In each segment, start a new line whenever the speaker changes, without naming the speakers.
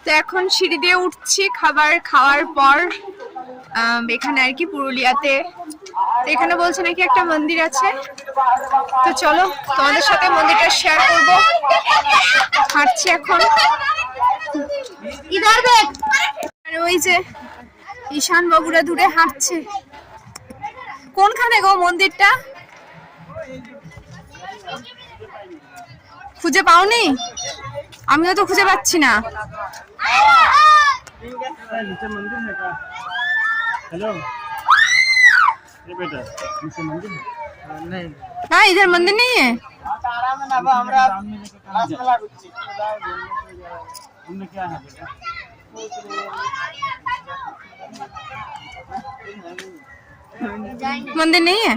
তো এখন সিঁড়ি দিয়ে উঠছি খাবার খাওয়ার পর। এখানে আর কি পুরুলিয়াতে এখানে বলছে নাকি একটা মন্দির আছে, তো চলো তোমাদের সাথে মন্দিরটা শেয়ার করবো। হাঁটছি এখন। আর ওই যে ঈশান বাবুরা দূরে হাঁটছে। কোনখানে গো মন্দিরটা? খুঁজে পাওনি? আমিও তো খুঁজে পাচ্ছি না। हाँ इधर मंदिर नहीं है। मंदिर नहीं है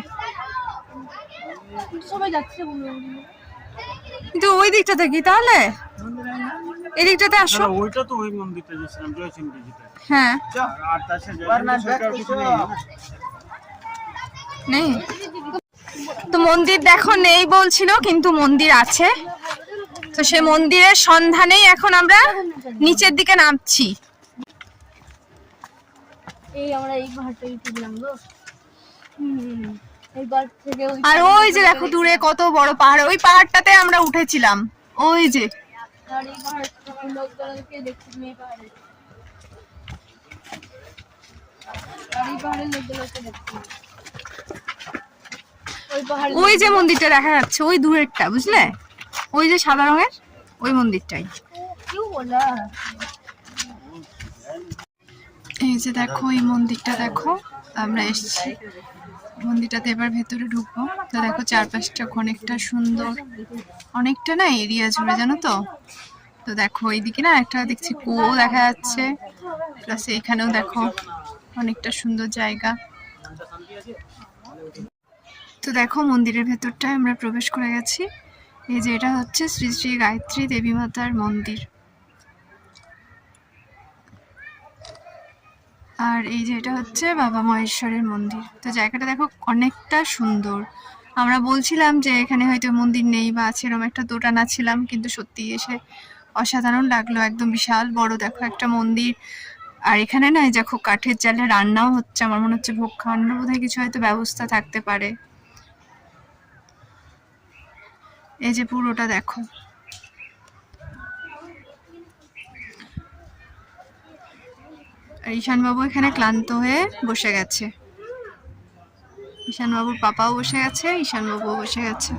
তো ওই দিকটাতে কি তাহলে এই দিকটাতে আসো।
ওইটা তো ওই মন্দিরটা গেছিলাম জয়চন্ডী যেটা।
হ্যাঁ
আর তার সাথে
নেই তো মন্দির দেখো নেই বলছিল, কিন্তু মন্দির আছে। তো সে মন্দিরের সন্ধানেই এখন আমরা নিচের দিকে নামছি।
এই আমরা এই ঘাটটাই তুললাম গো। এই ঘাট থেকে
আর ওই যে দেখো দূরে কত বড় পাহাড়, ওই পাহাড়টাতে আমরা উঠেছিলাম। ওই যে
আর এই ঘাট লোকজনকে দেখতে নিয়ে পাহাড়ে, আর এই পাহাড়ের লোকজনকে দেখতে ওই পাহাড়ে
ওই যে মন্দিরটা দেখা যাচ্ছে ওই দূরেরটা, বুঝলে? ওই যে সাদা রঙের ওই মন্দিরটাই।
কেউ বলা
এই যে দেখো এই মন্দিরটা দেখো, আমরা এসেছি মন্দিরটাতে, এবার ভেতরে ঢুকবো। তো দেখো চারপাশটা অনেকটা সুন্দর, অনেকটা না এরিয়া জুড়ে, জানো তো। তো দেখো এইদিকে না একটা দেখছি কুয়ো দেখা যাচ্ছে, প্লাস এখানেও দেখো অনেকটা সুন্দর জায়গা। তো দেখো মন্দিরের ভেতরটায় আমরা প্রবেশ করে গেছি। এই যে এটা হচ্ছে শ্রী শ্রী গায়ত্রী দেবী মাতার মন্দির। আর এই যে এটা হচ্ছে বাবা মহেশ্বরের মন্দির। তো জায়গাটা দেখো অনেকটা সুন্দর। আমরা বলছিলাম যে এখানে হয়তো মন্দির নেই বা আছে, এরকম একটা দোটানা ছিলাম, কিন্তু সত্যি এসে অসাধারণ লাগলো। একদম বিশাল বড় দেখো একটা মন্দির। আর এখানে না দেখো কাঠের জালে রান্নাও হচ্ছে, আমার মনে হচ্ছে ভোগ খাওয়ানোর বোধহয় কিছু হয়তো ব্যবস্থা থাকতে পারে। এই যে পুরোটা দেখো। আর ঈশানবাবু এখানে ক্লান্ত হয়ে বসে গেছে, ঈশানবাবুর পাপাও বসে গেছে, ঈশানবাবুও বসে গেছে।